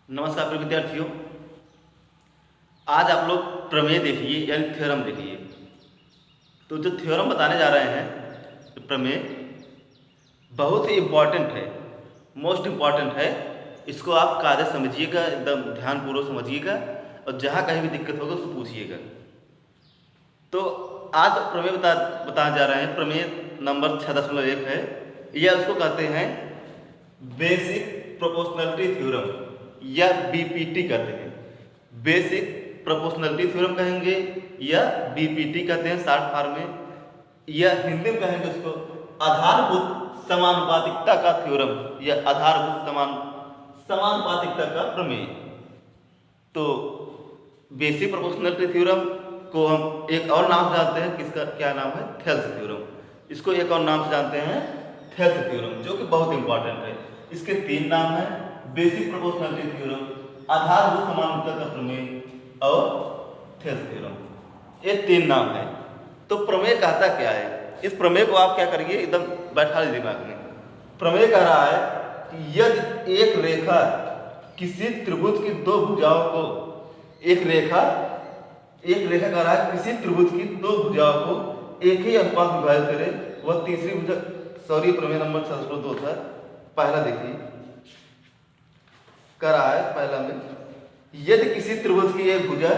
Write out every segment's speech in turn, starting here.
नमस्कार प्रिय विद्यार्थियों। आज आप लोग प्रमेय देखिए यानी थ्योरम देखिए। तो जो थ्योरम बताने जा रहे हैं प्रमेय बहुत ही इम्पॉर्टेंट है, मोस्ट इम्पॉर्टेंट है। इसको आप कायदे समझिएगा, एकदम ध्यानपूर्वक समझिएगा और जहाँ कहीं भी दिक्कत होगा उसको पूछिएगा। तो आज प्रमेय बताने जा रहे हैं। प्रमेय नंबर 6.1 है। यह उसको कहते हैं बेसिक प्रोपोर्शनलिटी थ्योरम या बीपीटी कहते हैं। बेसिक प्रोपोर्शनलिटी थ्योरम कहेंगे या बीपीटी कहते हैं शॉर्ट फॉर्म में, या हिंदी में कहेंगे उसको आधारभूत समानुपातिकता का थ्योरम या आधारभूत समानुपातिकता का प्रमेय। तो बेसिक प्रोपोर्शनलिटी थ्योरम को हम एक और नाम से जानते हैं, किसका क्या नाम है? Thales theorem. इसको एक और नाम से जानते हैं थेल्स थ्योरम, जो कि बहुत इंपॉर्टेंट है। इसके 3 नाम हैं: बेसिक प्रोपोर्शनलिटी थ्योरम, आधारभूत समानुपातिकता का प्रमेय और थेल्स थ्योरम। ये 3 नाम है। तो प्रमेय कहता क्या है? इस प्रमेय को आप क्या करिए, एकदम बैठा लीजिए दिमाग में। प्रमेय कह रहा है कि यदि एक रेखा किसी त्रिभुज की 2 भुजाओं को एक रेखा कह रहा है किसी त्रिभुज की 2 भुजाओं को एक ही अनुपात में विभाजित करे, वह तीसरी भुजा। सॉरी, प्रमेय नंबर 6.2 था। पहला देखिए, कह रहा है पहला में, यदि किसी त्रिभुज की एक भुजा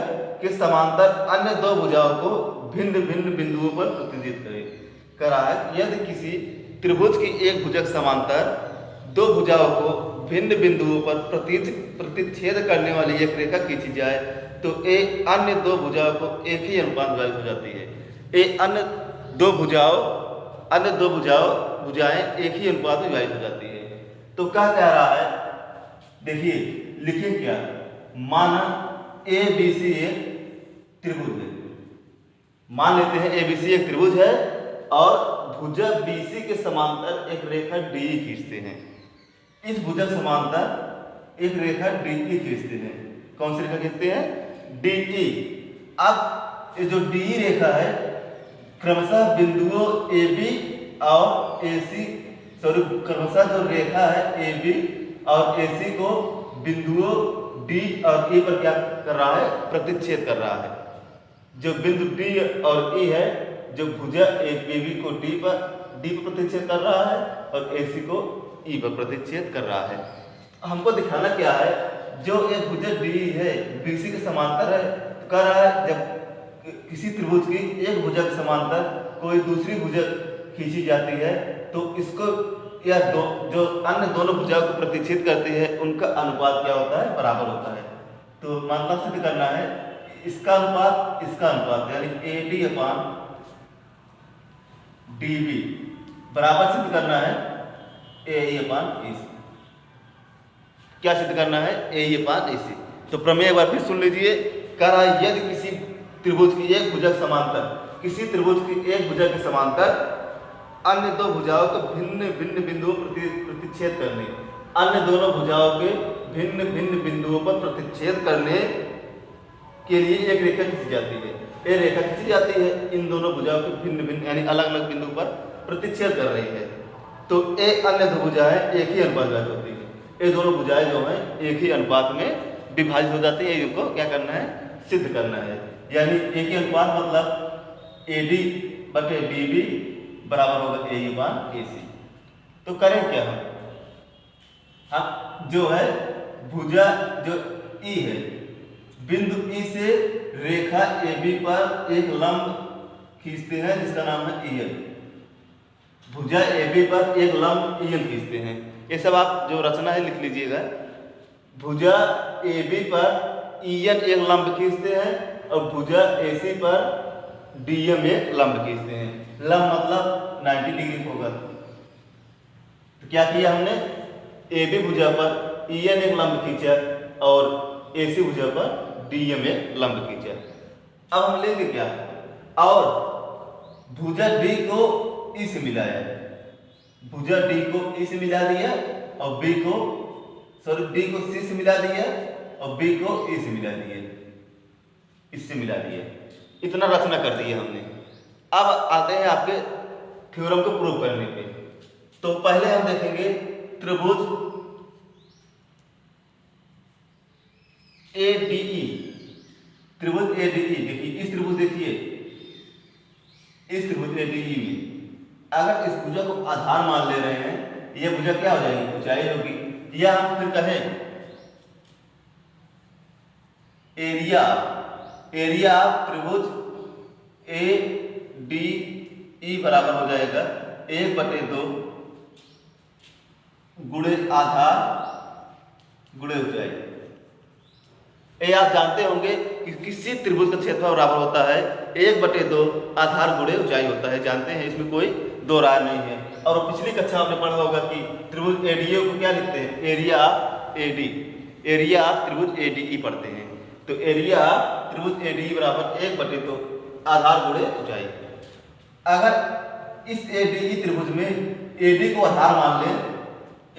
के समांतर अन्य 2 भुजाओं को भिन्न भिन्न बिंदुओं पर प्रतिनिधित्व करे। कह रहा है यदि किसी त्रिभुज की एक भुजा के समांतर 2 भुजाओं को भिन्न बिंदुओं पर प्रतिच्छेद करने वाली एक रेखा खींची जाए तो एक अन्य 2 भुजाओं को एक ही अनुपात विभाजित हो जाती है। एक अन्य 2 भुजाएं एक ही अनुपात में विभाजित हो जाती है। तो क्या कह रहा है? देखिए, लिखिए क्या, माना ABC एक त्रिभुज है। मान लेते हैं ABC एक त्रिभुज है और भुजा BC के समांतर एक रेखा DE खींचते हैं। इस भुजा के समांतर एक रेखा DE खींचते हैं। कौन सी रेखा खींचते हैं? DE। अब ये जो DE रेखा है क्रमशः बिंदुओं AB और AC, क्रमशः जो रेखा है AB और AC को बिंदुओं D और E पर क्या कर रहा है? प्रतिच्छेद कर रहा है। जो बिंदु D और E है, जो भुजा AB को D पर प्रतिच्छेद कर रहा है और AC को E पर प्रतिच्छेद कर रहा है। हमको दिखाना क्या है? जो एक भुजा DE है BC के समांतर है। तो कह रहा है जब किसी त्रिभुज की एक भुजा के समांतर कोई दूसरी भुजा खींची जाती है तो इसको या जो अन्य दोनों भुजाओं को प्रतिच्छेद करती है उनका अनुपात क्या होता है? बराबर होता है। तो मतलब सिद्ध करना है इसका अनुपात यानी AD अपान DB बराबर सिद्ध करना है AE अपान AC। क्या सिद्ध करना है? AE अपान AC। तो प्रमेय एक बार फिर सुन लीजिए। कह रहा है यदि किसी त्रिभुज की एक भुजा के समांतर अन्य 2 भुजाओं को भिन्न भिन्न बिंदुओं पर प्रतिच्छेद करने, अन्य दोनों भुजाओं के भिन्न भिन्न बिंदुओं पर प्रतिच्छेद करने के लिए एक रेखा खींची जाती है। ये रेखा खींची जाती है, इन दोनों भुजाओं के भिन्न भिन्न यानी अलग अलग बिंदु पर प्रतिच्छेद कर रही है। तो एक अन्य 2 भुजाएं एक ही अनुपात में होती है। ये दोनों भुजाएं जो हैं एक ही अनुपात में विभाजित हो जाती है। इनको क्या करना है? सिद्ध करना है। यानी एक ही अनुपात मतलब AD बटे DB बराबर होगा AE अपान AC। तो करें क्या हम जो है भुजा जो E है, बिंदु E से रेखा AB पर एक लंब खींचते हैं जिसका नाम है EL। भुजा AB पर एक लंब EL खींचते हैं। ये सब आप जो रचना है लिख लीजिएगा। भुजा AB पर EL एक लंब खींचते हैं और भुजा AC पर DM एक लंब खींचते हैं। लंब मतलब 90 डिग्री होगा। तो क्या किया हमने? AB भुजा पर EL एक लंब खींचा और AC भुजा पर DM एक लंब खींचा। अब हम लेंगे क्या? और भुजा D को E से मिलाया, भुजा D को E से मिला दिया और D को C से मिला दिया और B को E से मिला दिया, इससे मिला दिया। इतना रचना कर दिया हमने। अब आते हैं आपके थ्योरम को प्रूव करने पे। तो पहले हम देखेंगे त्रिभुज ए डी ई, त्रिभुज ए डी ई, देखिए इस त्रिभुज, देखिए इस त्रिभुज ए डी ई में अगर इस भुजा को आधार मान ले रहे हैं, ये भुजा क्या हो जाएगी, ऊंचाई होगी। या हम फिर कहें एरिया, एरिया त्रिभुज ए डी ई बराबर हो जाएगा 1/2 गुणे आधार गुणे ऊंचाई। ये आप जानते होंगे कि किसी त्रिभुज का क्षेत्रफल बराबर होता है 1/2 आधार गुणे ऊंचाई होता है, जानते हैं, इसमें कोई दो राय नहीं है। और पिछली कक्षा में आपने पढ़ा होगा कि त्रिभुज एडीए को क्या लिखते हैं, एरिया एडी, एरिया त्रिभुज एडीई पढ़ते हैं। तो एरिया त्रिभुज एडीई बराबर 1/2 आधार गुणे ऊंचाई। अगर इस एडीई त्रिभुज में एडी को आधार मान लें,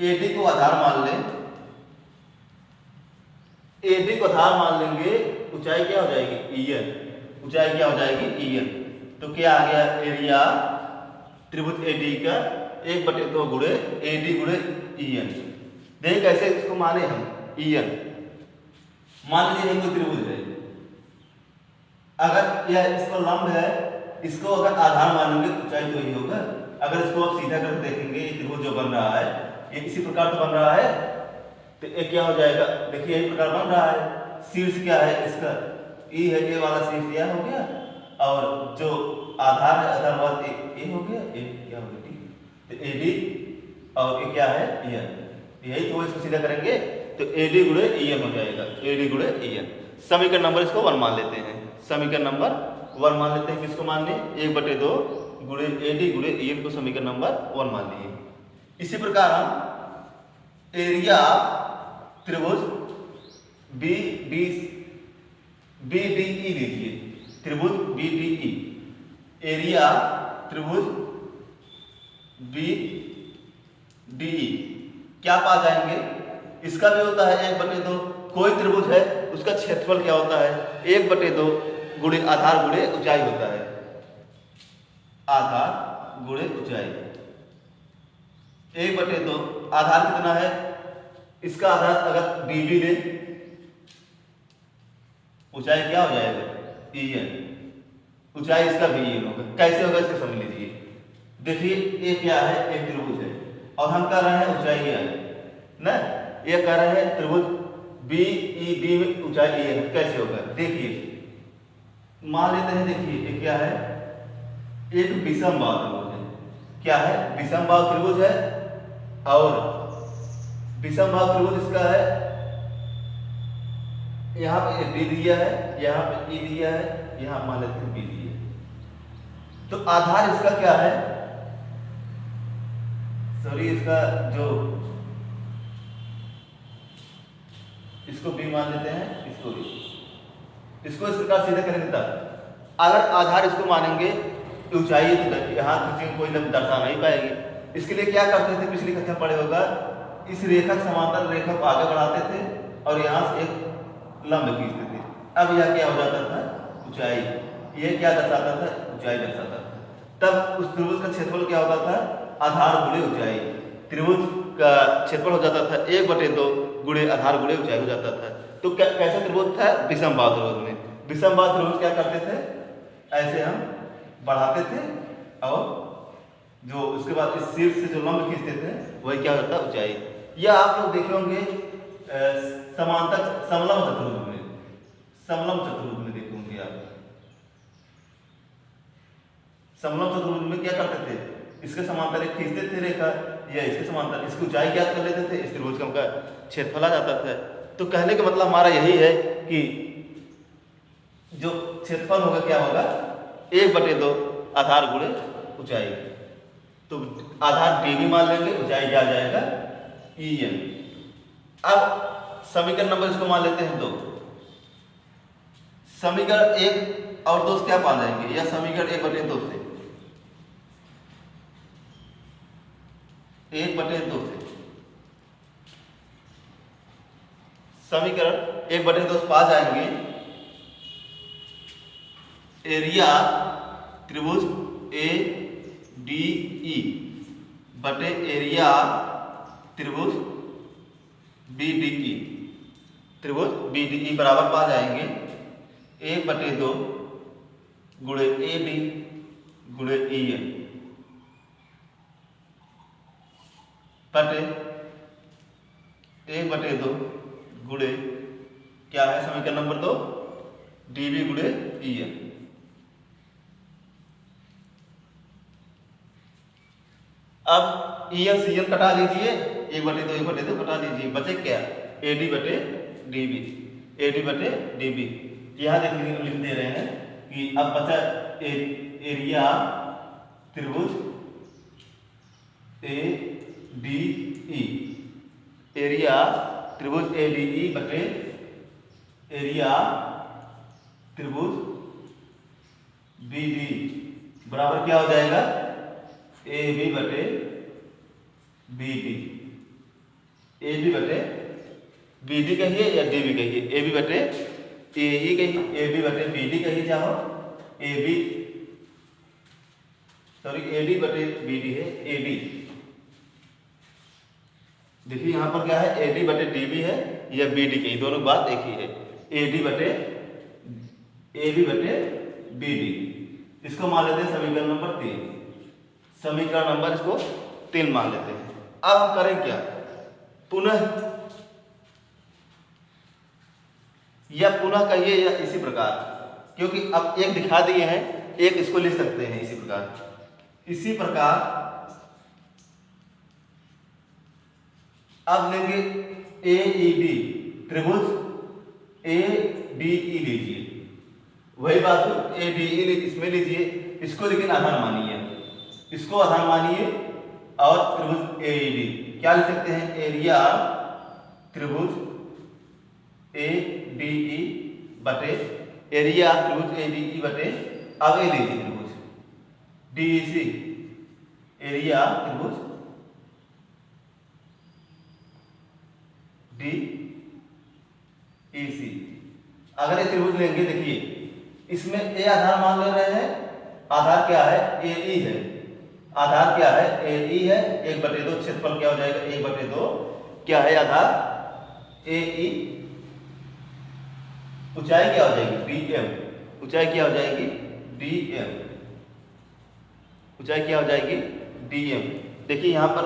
एडी को आधार मान लें, एडी को आधार मान लेंगे, ऊंचाई क्या हो जाएगी, ईएन, ऊंचाई क्या हो जाएगी, ईएन। तो क्या आ गया, एरिया त्रिभुज एडी का 1/2 गुणे एडी गुणे ईएन। देख कैसे इसको माने हम, ईएन मान लीजिए कोई त्रिभुज है, अगर यह इसको लंब है, इसको अगर आधार मानेंगे तो ऊंचाई तो ही होगा। अगर इसको आप सीधा करके देखेंगे, ये त्रिभुज जो बन रहा है ये इसी प्रकार तो बन रहा है, तो ये क्या हो जाएगा, देखिए यही प्रकार बन रहा है। शीर्ष क्या है इसका, ई है, ये वाला शीर्ष यह हो गया, और जो आधार है आधार ए हो गया, ए क्या हो गया, टी। तो एडी और ये क्या है, ईएन, यही तो इसको सीधा करेंगे तो एडी गुणे ईएन हो जाएगा, एडी गुणे ईएन। समीकरण नंबर इसको 1 मान लेते हैं, समीकरण नंबर 1 मान लेते हैं। किसको मान लिए, 1/2 गुणे एडी गुणे ईएन को समीकरण नंबर 1 मान लिए। इसी प्रकार हम एरिया त्रिभुज बी डी ई लीजिए, त्रिभुज बी डी ई, एरिया त्रिभुज बी डी ई क्या पा जाएंगे, इसका भी होता है 1/2। कोई त्रिभुज है उसका क्षेत्रफल क्या होता है, 1/2 गुणे आधार गुणे ऊंचाई होता है, आधार गुणे ऊंचाई। 1/2 आधार कितना है, इसका आधार अगर बीबी ले, ऊंचाई क्या हो जाएगा, ईएन, ऊंचाई इसका भी ईएन होगा। कैसे होगा इसको समझ लीजिए। देखिए ये क्या है, एक त्रिभुज है और हम कह रहे हैं ऊंचाई क्या है ना, ये कह रहे हैं त्रिभुज बी ई डी में ऊंचाई ईएन, कैसे होगा, देखिए मान लेते हैं, देखिए ये क्या है, एक विषमबाहु त्रिभुज है। क्या है, विषमबाहु त्रिभुज है, और विषमबाहु त्रिभुज इसका है, यहाँ पे डी दिया है, यहाँ पे ई दिया है, यहाँ मान लेते हैं बी दिया है। तो आधार इसका क्या है, सॉरी इसका जो, इसको बी मान लेते हैं, इसको बी, इसको इस प्रकार सीधे करेंगे तब अगर आधार इसको मानेंगे ऊंचाई, तो यहाँ किसी कोई दर्शा नहीं पाएगी। इसके लिए क्या करते थे, पिछली कक्षा पढ़े होगा, इस रेखा समांतर रेखा को आगे बढ़ाते थे और यहाँ से एक लंब खींचते थे। अब यह क्या हो जाता था, ऊंचाई, ये क्या दर्शाता था, ऊंचाई दर्शाता था। तब उस त्रिभुज का क्षेत्रफल क्या होता था, आधार गुणे ऊंचाई। त्रिभुज का क्षेत्रफल हो जाता था 1/2 गुणे आधार गुणे ऊंचाई हो जाता था। तो कैसा त्रिभुज था, विषमबाहु त्रिभुज में। विषमबाहु त्रिभुज क्या करते थे, ऐसे हम बढ़ाते थे और जो उसके बाद इस शीर्ष से जो लंब खींचते थे वही क्या होता है, ऊंचाई। यह आप लोग देखे होंगे समांतर समलंब चतुर्भुज में, समलंब चतुर्भुज में देखे होंगे आप। समलंब चतुर्भुज में क्या करते थे, इसके समांतर एक खींचते थे रेखा, या इसके समांतर इसकी ऊंचाई ज्ञात कर लेते थे, इस त्रिभुज का उनका क्षेत्रफल आ जाता था। तो कहने का मतलब हमारा यही है कि जो क्षेत्रफल होगा क्या होगा, 1/2 आधार गुणे ऊंचाई। तो आधार डी भी मान लेंगे, ऊंचाई क्या आ जाएगा, ईएन। अब समीकरण नंबर इसको मान लेते हैं 2। समीकरण 1 और 2 क्या पा जाएंगे, या समीकरण 1/2 से, 1/2 से समीकरण 1/2 पा जाएंगे। एरिया त्रिभुज ए डी ई बटे एरिया त्रिभुज बी डी ई त्रिभुज बी डी ई बराबर पा जाएंगे 1/2 गुणे ए डी गुणे ई एम बटे 1/2 गुणे क्या है समीकरण नंबर 2 डी बी गुणे ई एम। अब ई एम सी एम कटा लीजिए 1/2 कटा लीजिए, बचे क्या ए डी बटे डी बी, ए डी बटे डी बी। यहाँ देखिए लिख दे रहे हैं कि अब बचा एरिया त्रिभुज ए डी ई, एरिया त्रिभुज ए डी ई बटे एरिया त्रिभुज बी डी बराबर क्या हो जाएगा ए बी बटे बी डी, ए बी बटे बी डी कहिए या डी बी कहिए, ए बी बटे ए ई कहिए, ए बी बटे बी डी कहिए, चाहो A B sorry A D बटे बी डी है ए डी। देखिए यहाँ पर क्या है ए डी बटे डी बी है या बी डी कही, दोनों बात एक ही है, ए डी बटे ए बी बटे बी डी। इसको मान लेते हैं समीकरण नंबर 3, समीकरण नंबर इसको 3 मान लेते हैं। अब हम करें क्या, पुनः या पुनः कहिए या इसी प्रकार, क्योंकि अब एक दिखा दिए हैं एक इसको लिख सकते हैं इसी प्रकार अब लेंगे ए ई डी त्रिभुज ए डी ई लीजिए, वही बात ए डी ई इसमें लीजिए, इसको लेकिन आधार मानिए, इसको आधार मानिए और त्रिभुज ए डी क्या लिख सकते हैं एरिया त्रिभुज ए डी ई बटे एरिया त्रिभुज ए डी ई बटे अब ए लीजिए त्रिभुज डी ई सी, एरिया त्रिभुज डी ई सी। अगर ये त्रिभुज लेंगे देखिए इसमें ए आधार मान ले रहे हैं, आधार क्या है ए ई है, आधार क्या है ए ई है, 1/2 क्षेत्रफल क्या हो जाएगा 1/2 क्या है आधार ए ई, ऊंचाई क्या हो जाएगी डी एम, ऊंचाई क्या हो जाएगी डी एम, ऊंचाई क्या हो जाएगी डी एम। देखिए यहाँ पर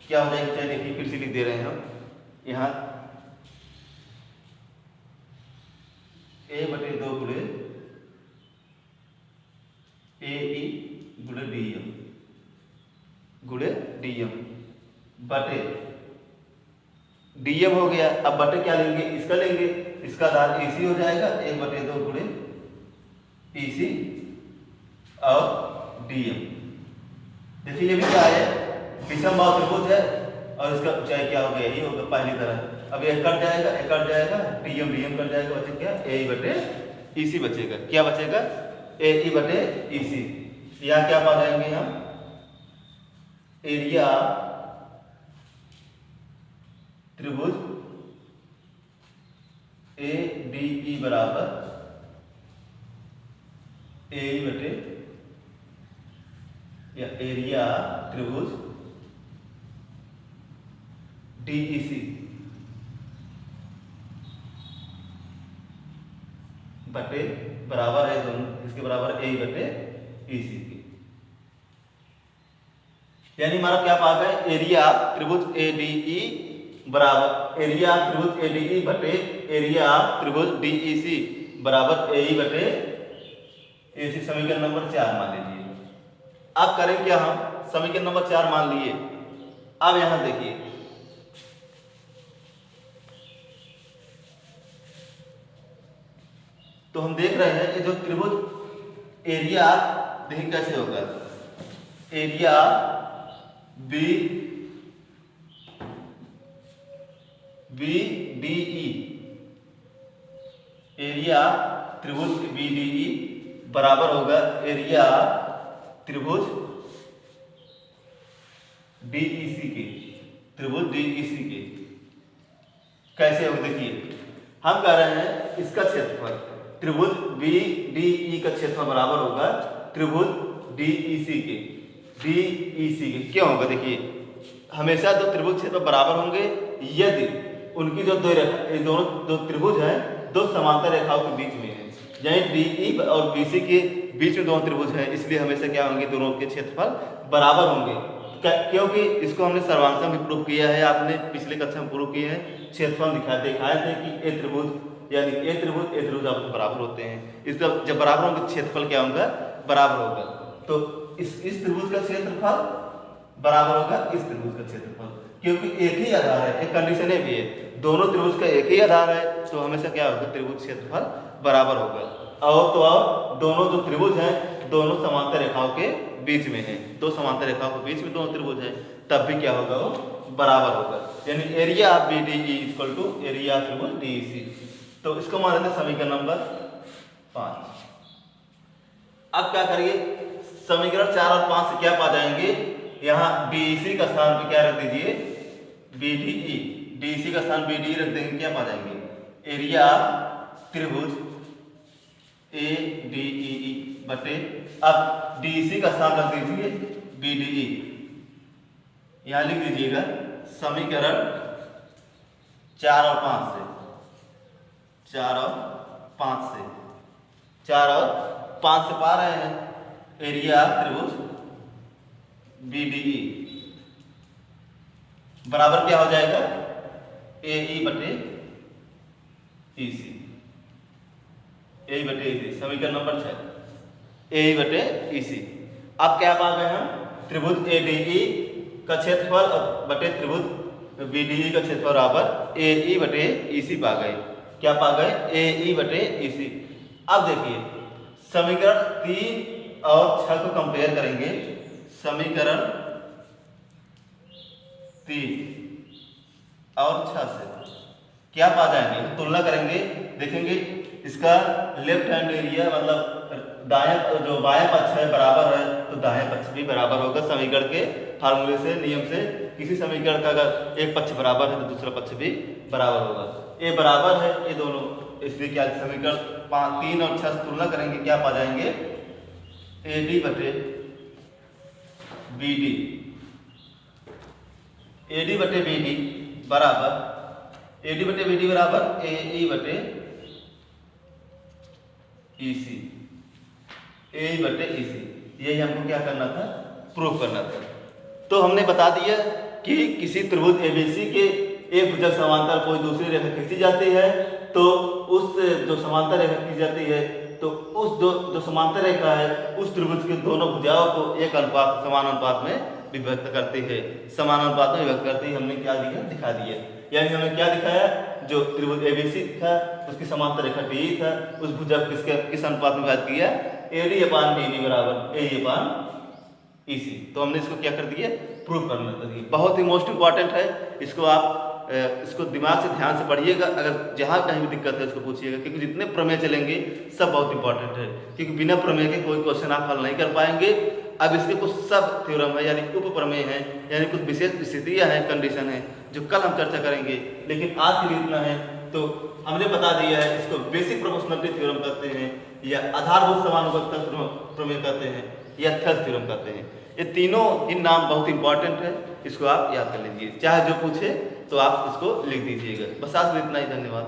क्या हो जाएगी ऊंचाई, देखिए फिर से लिख दे रहे हैं हम यहाँ a/2 गुणे ए ई गुणे डी एम गुणे डी एम बटे डी एम हो गया। अब बटे क्या लेंगे इसका लेंगे, इसका आधार ए सी हो जाएगा 1/2 गुणे ई सी और डी एम। देखिए ये भी क्या है विषम बाहु त्रिभुज है और इसका ऊंचाई क्या हो गया यही होगा पहली तरह। अब ये कट जाएगा डी एम कट जाएगा, बचे क्या ए ई बटे ई सी बचेगा, क्या बचेगा ए ई बटे ई सी। यहाँ क्या पा जाएंगे हम एरिया त्रिभुज ए डी ई बराबर ए ई बटे या एरिया त्रिभुज डी ई सी बटे बराबर है दोनों, इसके बराबर ए ई बटे ई सी की। यानी हमारा क्या पा गए एरिया त्रिभुज ए डी ई बराबर एरिया त्रिभुज ए डी ई बटे एरिया त्रिभुज डी ई सी बराबर ए ई बटे ए सी। समीकरण नंबर 4 मान लीजिए। अब करें क्या हम समीकरण नंबर 4 मान लिए। अब यहां देखिए तो हम देख रहे हैं ये जो त्रिभुज एरिया देखिए कैसे होगा, area B B D E, area त्रिभुज बी डी ई बराबर होगा एरिया त्रिभुज डी ई सी के, त्रिभुज डी ई सी के। कैसे होगा देखिए हम कह रहे हैं इसका क्षेत्रफल त्रिभुज बी डी ई का क्षेत्रफल बराबर होगा त्रिभुज डी ई सी के, डी ई सी के। क्यों होगा देखिए हमेशा दो त्रिभुज क्षेत्रफल बराबर होंगे यदि उनकी जो दो रेखा, ये दोनों दो त्रिभुज हैं, दो समांतर रेखाओं के बीच में है, यानी DE और BC के बीच में दोनों त्रिभुज हैं, इसलिए हमेशा क्या होंगे, दोनों के क्षेत्रफल बराबर होंगे। क्योंकि इसको हमने सर्वांश में भी प्रूव किया है, आपने पिछले कक्षा में प्रूव किए हैं, क्षेत्रफल दिखाए थे कि ए त्रिभुज यानी ए त्रिभुज आपको बराबर होते हैं। इस जब बराबर होंगे क्षेत्रफल क्या होगा, बराबर होगा। तो इस त्रिभुज का क्षेत्रफल बराबर होगा इस त्रिभुज का क्षेत्रफल, क्योंकि एक ही आधार है, एक कंडीशन है भी है, दोनों त्रिभुज का एक ही आधार है, तो हमेशा क्या होगा, त्रिभुज क्षेत्रफल बराबर होगा। और तो और दोनों जो त्रिभुज हैं दोनों समांतर रेखाओं के बीच में है, दो समांतर रेखाओं के बीच में दोनों त्रिभुज हैं, तब भी क्या होगा, वो बराबर होगा। यानी area of BDE equal to area of त्रिभुज DEC। तो इसको मान लेते हैं समीकरण नंबर 5। अब क्या करिए, समीकरण 4 और 5 से क्या पा जाएंगे, यहाँ BEC का स्थान पे क्या रख दीजिए, BDE, DEC का स्थान BDE रख देंगे, क्या पा जाएंगे, एरिया त्रिभुज ADEE बटे, अब DEC का स्थान रख दीजिए BDE, यहाँ लिख दीजिएगा समीकरण 4 और 5 से, 4 और 5 से, 4 और 5 से पा रहे हैं एरिया त्रिभुज BDE बराबर क्या हो जाएगा, AE बटे EC, AE बटे EC, समीकरण नंबर 6, AE बटे EC। अब क्या पा गए हम, त्रिभुज ADE का क्षेत्रफल बटे त्रिभुज BDE का क्षेत्रफल बराबर AE बटे EC पा गए। क्या पा गए, AE बटे EC। अब देखिए समीकरण 3 और 6 को कंपेयर करेंगे, समीकरण 3 और 6 से क्या पा जाएंगे, तुलना करेंगे, देखेंगे इसका लेफ्ट हैंड एरिया मतलब दाएं जो बाएं पक्ष है बराबर है, तो दाएं पक्ष भी बराबर होगा। समीकरण के फार्मूले से, नियम से, किसी समीकरण का अगर एक पक्ष बराबर है तो दूसरा पक्ष भी बराबर होगा। ये बराबर है ये दोनों, इसलिए क्या समीकरण 3 और 6 से तुलना करेंगे, क्या पा जाएंगे, AD बटे BD, AD बटे BD बराबर AD बटे BD बराबर AE बटे EC, AE बटे EC। यही हमको क्या करना था, प्रूव करना था। तो हमने बता दिया कि किसी त्रिभुज ABC के एक भुजक समांतर कोई दूसरी रेखा खींची जाती है, तो उस जो समांतर रेखा खींची जाती है, तो उस जो समांतर रेखा है उस त्रिभुज के दोनों भुजाओं को एक अनुपात, समान अनुपात में विभक्त करती है, समान अनुपात में विभक्त करती है। हमने क्या दिया, दिखा दिया, यानी हमने क्या दिखाया, जो त्रिभुज ABC था उसकी समांतर रेखा DE था, उस भुजक किस अनुपात में विभाजित किया, AD अपान BD बराबर AE अपान EC। तो हमने इसको क्या कर दिया, प्रूव करना था। बहुत ही मोस्ट इंपॉर्टेंट है, इसको आप इसको दिमाग से ध्यान से पढ़िएगा, अगर जहाँ कहीं भी दिक्कत है इसको पूछिएगा, क्योंकि जितने प्रमेय चलेंगे सब बहुत इंपॉर्टेंट है, क्योंकि बिना प्रमेय के कोई क्वेश्चन आप हल नहीं कर पाएंगे। अब इसके कुछ सब थ्योरम है, यानी उप प्रमेय है, यानी कुछ विशेष स्थितियाँ हैं, कंडीशन है, जो कल हम चर्चा करेंगे, लेकिन आज के लिए इतना है। तो हमने बता दिया है, इसको बेसिक प्रोपोर्शनलिटी थ्योरम कहते हैं, या आधारभूत समानुपातिकता प्रमेय कहते हैं, या थेल्स थ्योरम कहते हैं। ये तीनों ही नाम बहुत इंपॉर्टेंट है, इसको आप याद कर लीजिए, चाहे जो पूछे तो आप इसको लिख दीजिएगा। बस आज इतना ही, धन्यवाद।